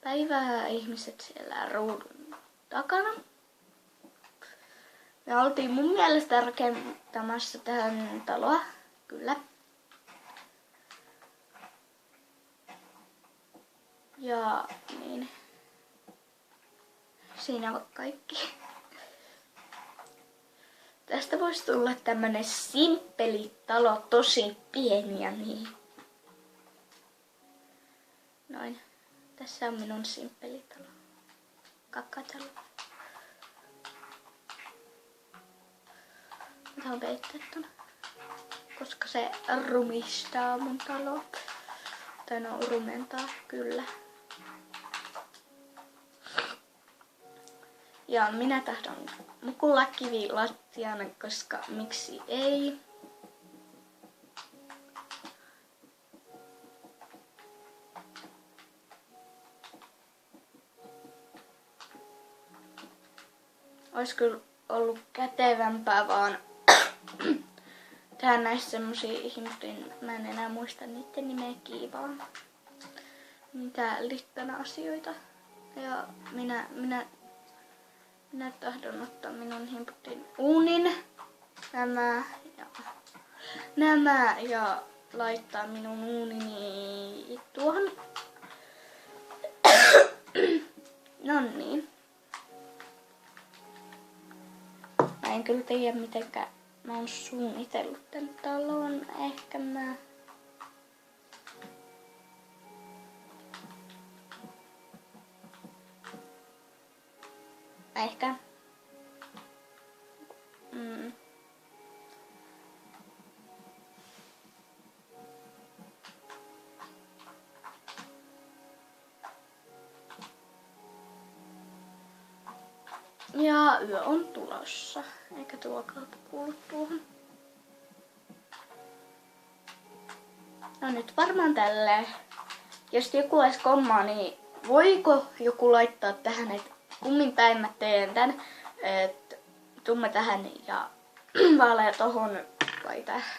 päivää ihmiset siellä ruudun takana. Me oltiin mun mielestä rakentamassa tähän taloa, kyllä. Ja niin. Siinä on kaikki. Tästä voisi tulla tämmönen simppeli talo, tosi pieni ja niin. Noin. Tässä on minun simppeli talo. Kakkatalo. Mä oon peittettynä, koska se rumistaa mun talo. Tai no rumentaa, kyllä. Ja minä tahdon mukulakivi lattian, koska miksi ei. Ois kyllä ollut kätevämpää vaan tehdä näistä semmosia ihmisiä, mä en enää muista niiden nimeä kiivaan. Mitä liittänä asioita. Ja minä tahdon ottaa minun himputin uunin. Nämä ja laittaa minun uunini tuohon. No niin. Mä en kyllä tiedä mitenkä mä oon suunnitellut tän talon. Ehkä mä... Ehkä. Ja yö on tulossa, eikä tuo kautta kuulu tuohon. No nyt varmaan tälleen. Jos joku edes kommaa, niin voiko joku laittaa tähän, että kummin päin mä teen tän, että tumma tähän ja vaalea tohon vai tähän.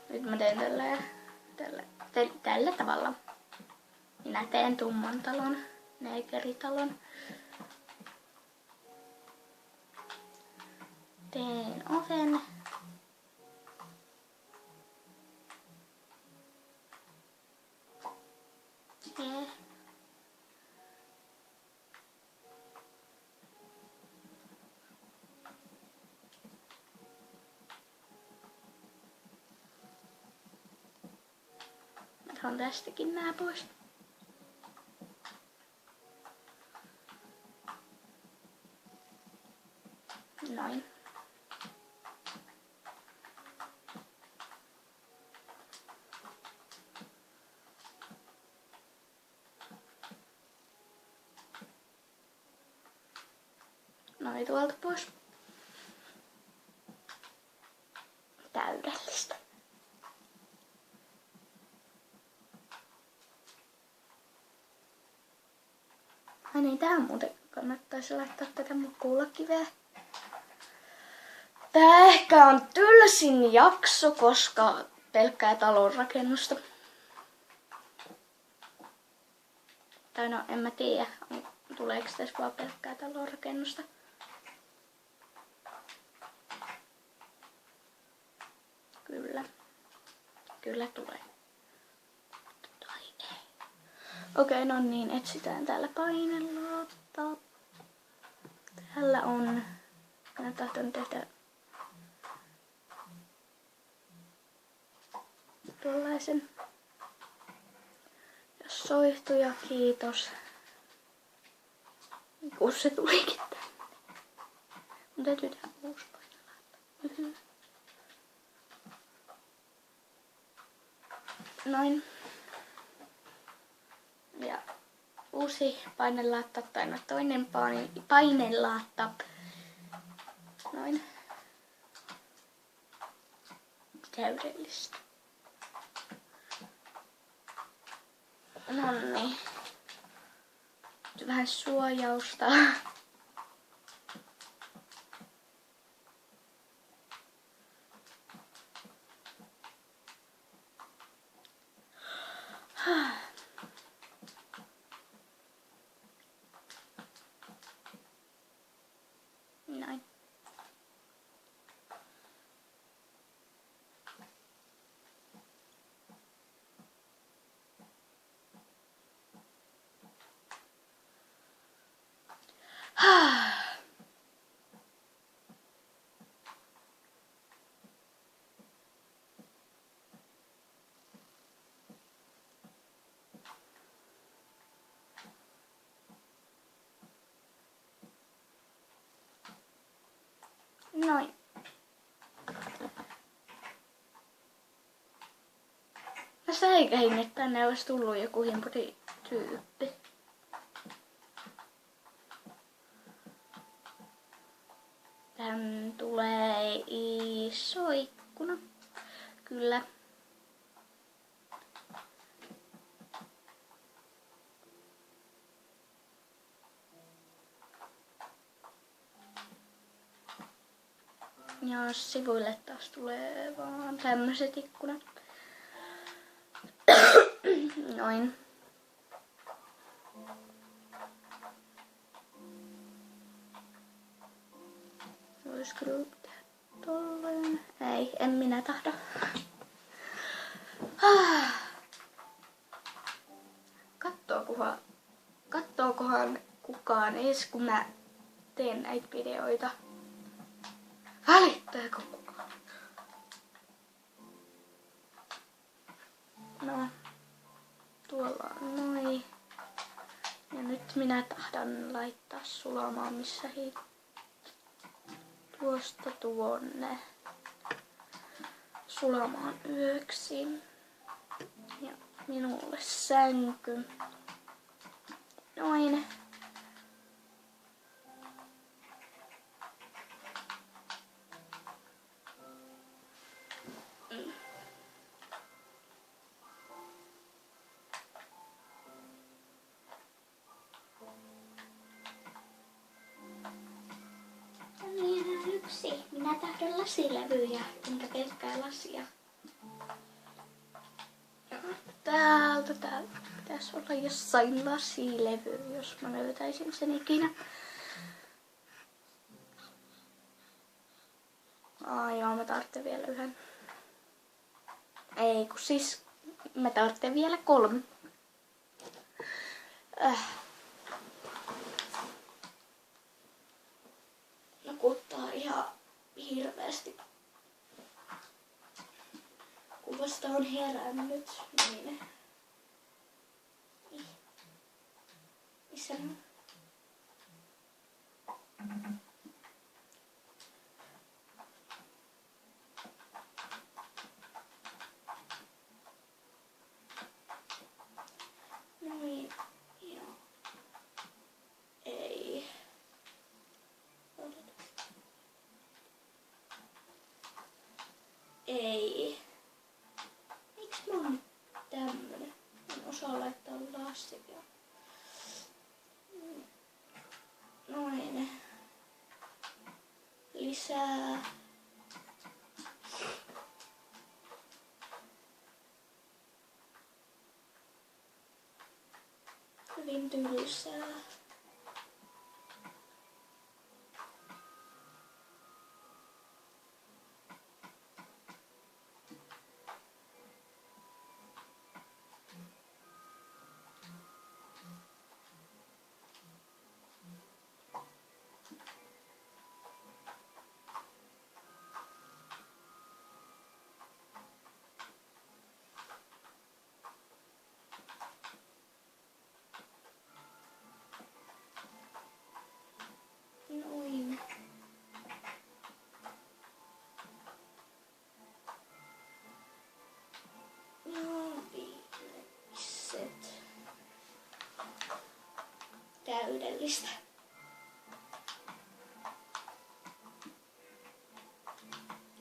Nyt mä teen tällä tavalla. Minä teen tumman talon, neekeritalon. Teen oven. Otan tästäkin nää pois. Noin. Noin tuolta pois. Täydellistä. Ai niin, tähän muuten kannattaisi laittaa tätä mukulakiveä. Tää ehkä on tylsin jakso, koska pelkkää talonrakennusta. Tai no, en mä tiedä, tuleeko tässä vaan pelkkää talonrakennusta. Kyllä tulee. Tai ei. Okei, no niin, etsitään täällä painelaatta. Täällä on... Minä tahdon tehdä... tuollaisen. Ja soihtuja, kiitos. Kun se tulikin tänne. Mun täytyy tehdä uusi painelaatta. Noin. Ja uusi painelaatta, tai no toinen painelaatta. Noin. Täydellistä. Nonni. Vähän suojausta. säikähin, että tänne olisi tullut joku himpuri-tyyppi. Tän tulee iso ikkuna. Kyllä. Ja sivuille taas tulee vaan tämmöset ikkunat. Noin. Vois kyllä tehdä tolleen. Ei, en minä tahdo. Kattookohan kukaan edes kun mä teen näitä videoita? Välittääkö kukaan? No, tuolla on noin. Ja nyt minä tahdan laittaa sulamaan missä tuosta tuonne sulamaan yöksi. Ja minulle sänky. Noin. Yksi. Minä tahdon lasilevyjä, enkä pelkkää lasia. Täältä pitäisi olla jossain lasilevy, jos mä löytäisin sen ikinä. Joo, mä tarvitsen vielä yhden. Ei, kun siis mä tarvitsen vielä 3. Nukuttaa ihan hirveästi. Kun vasta on herännyt, niin... Missä ne on? Noin. Joo. Ei. Ei. Miks mä oon nyt tämmönen? En osaa laittaa lasia. Noin. Lisää. Hyvin tylsää. Noin. No viimeiset. Täydellistä.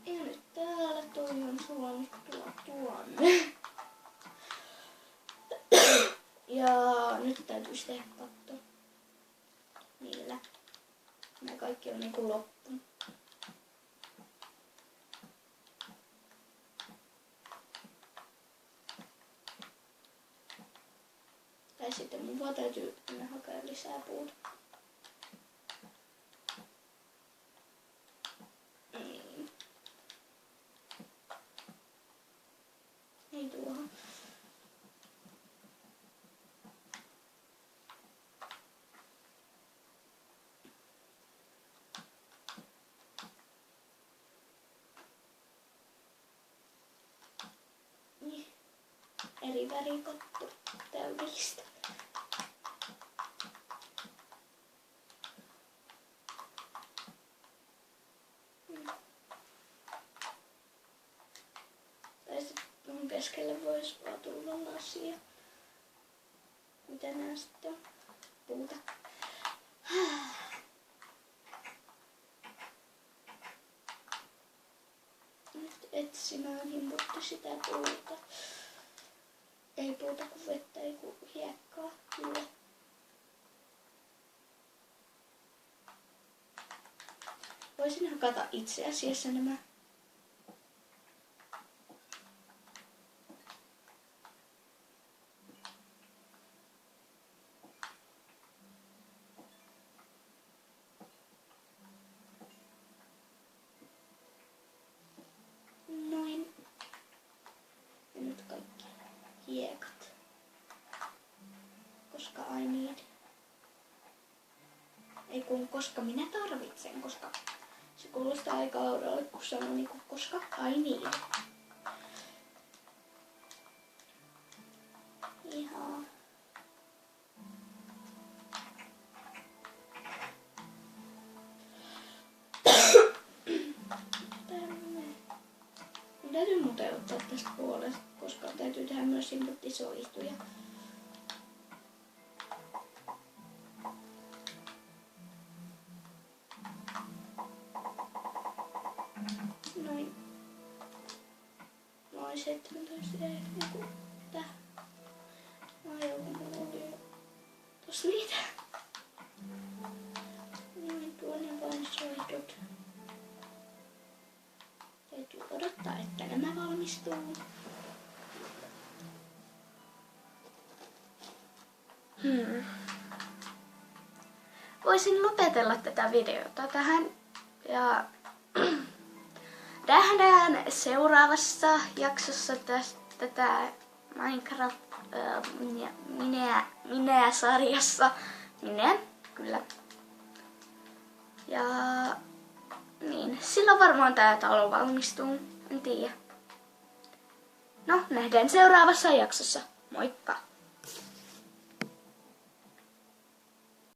Ja nyt täällä toi on suunnittua tuonne. Ja nyt täytyisi tehdä katto. Millä? Nämä kaikki on niinku loppunut. Tai sitten mun vaan täytyy mennä hakea lisää puuta. Niin. Ei tuohon. Niin. Eri värikatto. Täydellistä. Tai sitten mun keskelle voisi vaan tulla lasia. Mitä nää sitten on? Puuta. Nyt etsimään himputti sitä puuta. Ei puuta kuin vettä, ei kuin hiekkaa. Kyllä. Voisin hakata itse asiassa nämä. Noin. Ja nyt kaikki hiekat. Koska I need. Ei kun koska minä tarvitsen, koska se kuulostaa aika oudolle, kun sanoo niinku koska I need. Ihan. Mun täytyy muuten ottaa tästä puolesta, koska täytyy tehdä myös inputtisoihtuja. Noin. Noin 17 joku tää. Ai joo, mulla oli jo tossa niitä. Noin tuonne vain soihdut. Täytyy odottaa, että nämä valmistuu. Voisin lopetella tätä videota tähän ja nähdään seuraavassa jaksossa tätä Minecraft Minea-sarjassa. Minea, kyllä. Ja niin, silloin varmaan tää talo valmistuu, en tiedä. No, nähdään seuraavassa jaksossa. Moikka!